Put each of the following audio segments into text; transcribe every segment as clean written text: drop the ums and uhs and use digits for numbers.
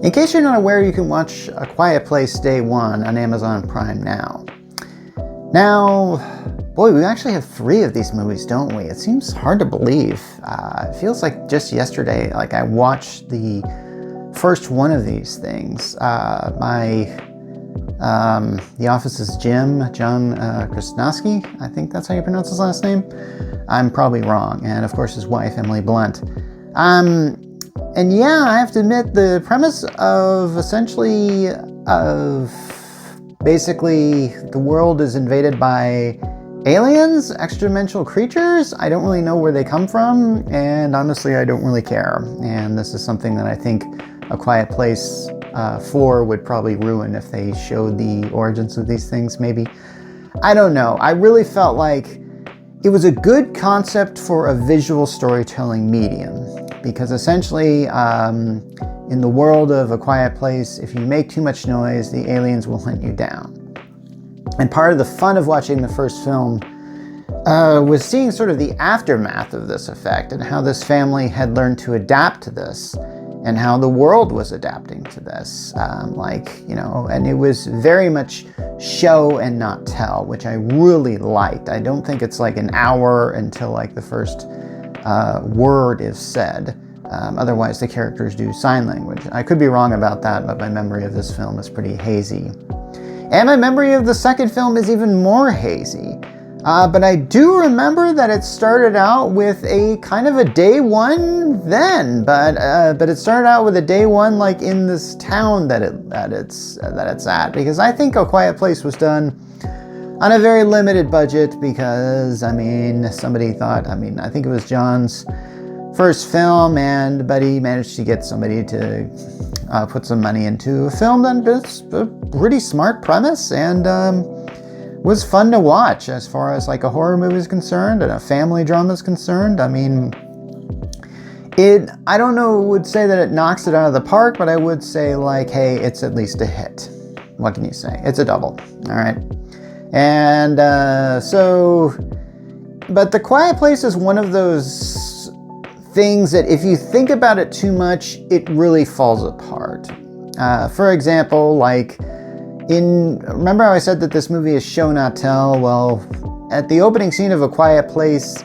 In case you're not aware, you can watch A Quiet Place Day 1 on Amazon Prime now. Now, boy, we actually have 3 of these movies, don't we? It seems hard to believe. It feels like just yesterday, like I watched the first one of these things. The Office's John Krasinski, I think that's how you pronounce his last name. I'm probably wrong. And of course his wife, Emily Blunt. And yeah, I have to admit, the premise of basically the world is invaded by aliens, extra-dimensional creatures. I don't really know where they come from, and honestly, I don't really care. And this is something that I think A Quiet Place 4 would probably ruin if they showed the origins of these things, maybe. I don't know. I really felt like it was a good concept for a visual storytelling medium, because essentially, in the world of A Quiet Place, if you make too much noise, the aliens will hunt you down. And part of the fun of watching the first film was seeing sort of the aftermath of this effect and how this family had learned to adapt to this and how the world was adapting to this. And it was very much show and not tell, which I really liked. I don't think it's like an hour until like the first word is said. Otherwise, the characters do sign language. I could be wrong about that, but my memory of this film is pretty hazy. And my memory of the second film is even more hazy. But I do remember that it started out with a kind of a day one then, but it started out with a day one like in this town that it's at, because I think A Quiet Place was done on a very limited budget because, I think it was John's first film, but he managed to get somebody to put some money into a film that is a pretty smart premise and was fun to watch as far as like a horror movie is concerned and a family drama is concerned. I don't know, would say that it knocks it out of the park, but I would say like, hey, it's at least a hit. What can you say? It's a double. All right. And but The Quiet Place is one of those things that if you think about it too much, it really falls apart. For example, remember how I said that this movie is show not tell? Well, at the opening scene of A Quiet Place,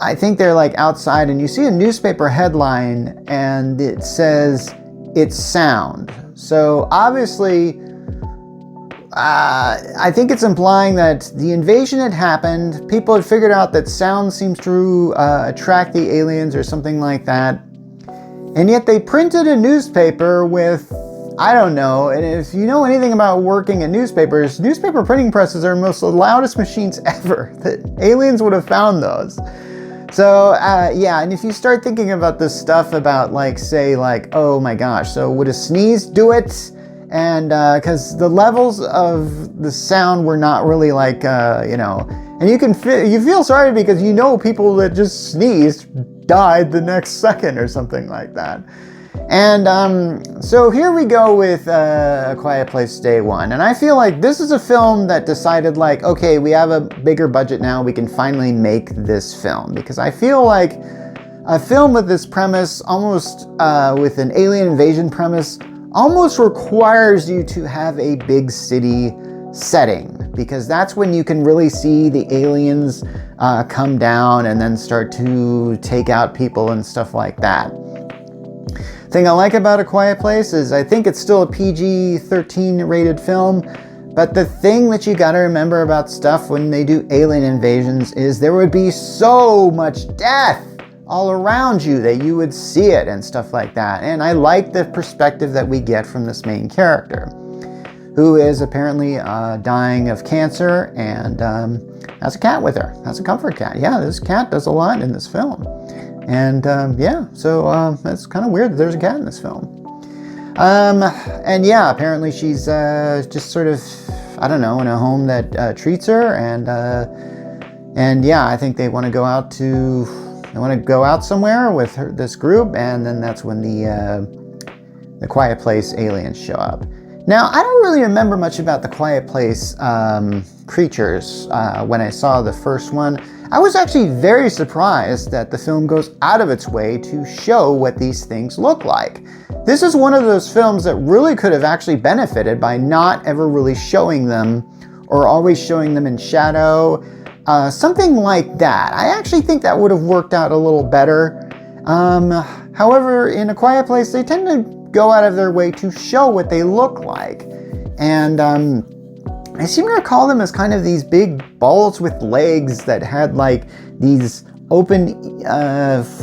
I think they're like outside and you see a newspaper headline and it says it's sound. So obviously, I think it's implying that the invasion had happened. People had figured out that sound seems to attract the aliens or something like that. And yet they printed a newspaper with, I don't know, and if you know anything about working at newspapers, newspaper printing presses are the loudest machines ever. The aliens would have found those. So, and if you start thinking about this stuff about oh my gosh, so would a sneeze do it? And because the levels of the sound were not really and you feel sorry because people that just sneezed died the next second or something like that. And so here we go with A Quiet Place Day 1. And I feel like this is a film that decided okay, we have a bigger budget now, we can finally make this film. Because I feel like a film with this premise, almost with an alien invasion premise, almost requires you to have a big city setting, because that's when you can really see the aliens come down and then start to take out people and stuff like that. Thing I like about A Quiet Place is I think it's still a PG-13 rated film, but the thing that you gotta remember about stuff when they do alien invasions is there would be so much death all around you that you would see it and stuff like that. And I like the perspective that we get from this main character, who is apparently dying of cancer and has a cat with her, has a comfort cat. Yeah, this cat does a lot in this film. And so it's kind of weird that there's a cat in this film. Apparently she's just sort of, I don't know, in a home that treats her. And I think they want to go out somewhere with this group, and then that's when the Quiet Place aliens show up. Now, I don't really remember much about the Quiet Place creatures when I saw the first one. I was actually very surprised that the film goes out of its way to show what these things look like. this is one of those films that really could have actually benefited by not ever really showing them, or always showing them in shadow. Something like that. I actually think that would have worked out a little better. However, in A Quiet Place, they tend to go out of their way to show what they look like. And I seem to recall them as kind of these big balls with legs that had like these open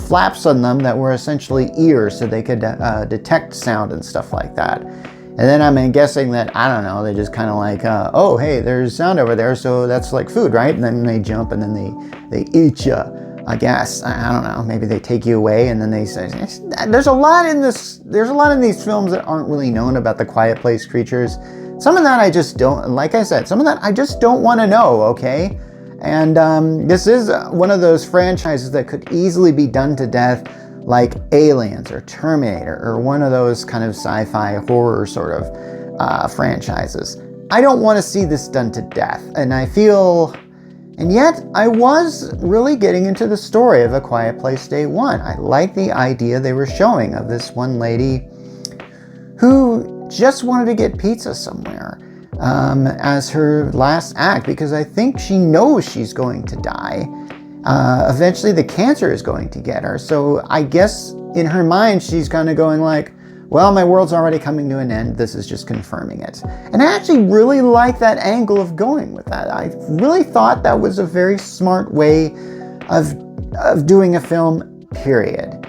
flaps on them that were essentially ears, so they could detect sound and stuff like that. And then I'm guessing that, I don't know, they just kind of like, oh, hey, there's sound over there, so that's like food, right? And then they jump and then they eat you, I guess. I don't know, maybe they take you away and then they say, there's a lot in these films that aren't really known about the Quiet Place creatures. Some of that I just don't, like I said, some of that I just don't want to know, okay? And this is one of those franchises that could easily be done to death, like Aliens or Terminator or one of those kind of sci-fi horror sort of franchises. I don't want to see this done to death, and yet I was really getting into the story of A Quiet Place Day One. I like the idea they were showing of this one lady who just wanted to get pizza somewhere as her last act, because I think she knows she's going to die. Eventually the cancer is going to get her. So I guess in her mind, she's kind of going like, well, my world's already coming to an end. This is just confirming it. And I actually really like that angle of going with that. I really thought that was a very smart way of doing a film, period.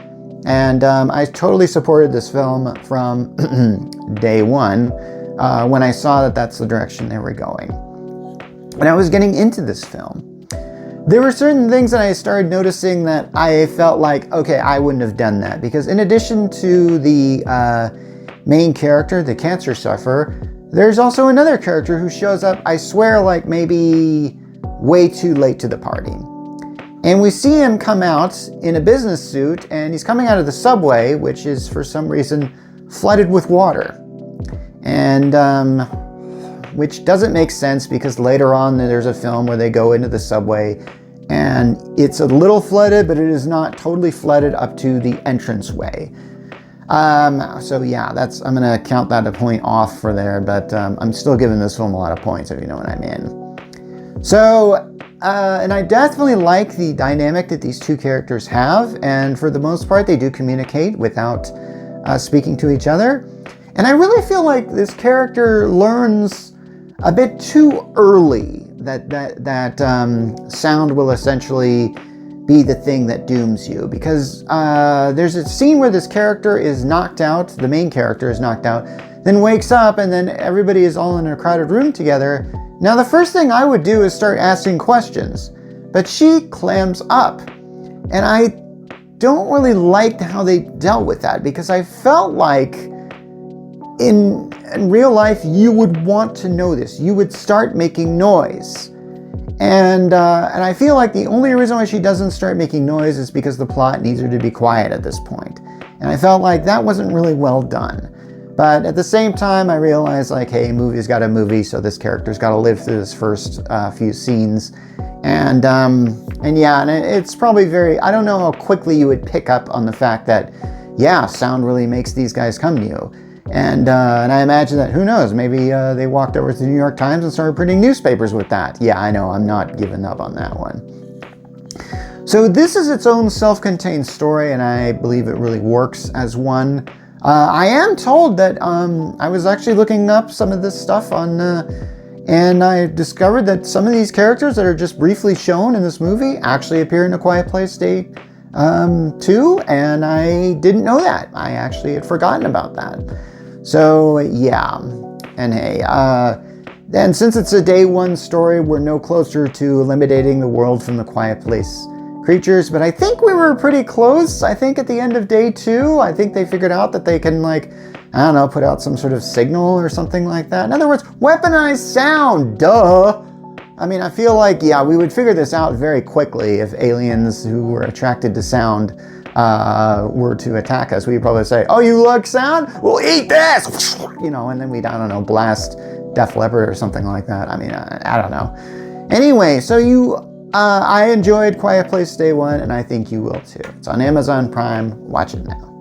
And I totally supported this film from day one when I saw that that's the direction they were going. When I was getting into this film, there were certain things that I started noticing that I felt like, okay, I wouldn't have done that. Because in addition to the main character, the cancer sufferer, there's also another character who shows up, I swear, like maybe way too late to the party. And we see him come out in a business suit, and he's coming out of the subway, which is for some reason flooded with water. And which doesn't make sense, because later on there's a film where they go into the subway and it's a little flooded, but it is not totally flooded up to the entranceway. So yeah, I'm gonna count that a point off for there, but I'm still giving this film a lot of points, if you know what I mean. So, and I definitely like the dynamic that these two characters have, and for the most part they do communicate without speaking to each other. And I really feel like this character learns a bit too early that sound will essentially be the thing that dooms you, because there's a scene where this character is knocked out, the main character is knocked out, then wakes up, and then everybody is all in a crowded room together. Now the first thing I would do is start asking questions, but she clams up, and I don't really like how they dealt with that, because I felt like in real life, you would want to know this. You would start making noise. And I feel like the only reason why she doesn't start making noise is because the plot needs her to be quiet at this point. And I felt like that wasn't really well done. But at the same time, I realized like, hey, movie's got a movie, so this character's got to live through this first few scenes. And yeah, and it's probably I don't know how quickly you would pick up on the fact that, yeah, sound really makes these guys come to you. And I imagine that, who knows, maybe they walked over to the New York Times and started printing newspapers with that. Yeah, I know, I'm not giving up on that one. So this is its own self-contained story, and I believe it really works as one. I am told that I was actually looking up some of this stuff on, and I discovered that some of these characters that are just briefly shown in this movie actually appear in A Quiet Place Day 2, and I didn't know that. I actually had forgotten about that. So yeah, and hey, and since it's a day one story, we're no closer to eliminating the world from the Quiet Place creatures, but I think we were pretty close. I think at the end of day 2, I think they figured out that they can, like, I don't know, put out some sort of signal or something like that. In other words, weaponized sound, duh! I mean, I feel like, yeah, we would figure this out very quickly if aliens who were attracted to sound were to attack us. We'd probably say, oh, you like sound? Well, eat this! You know, and then we'd, I don't know, blast Def Leppard or something like that. I mean, I don't know. Anyway, so I enjoyed Quiet Place Day 1, and I think you will too. It's on Amazon Prime. Watch it now.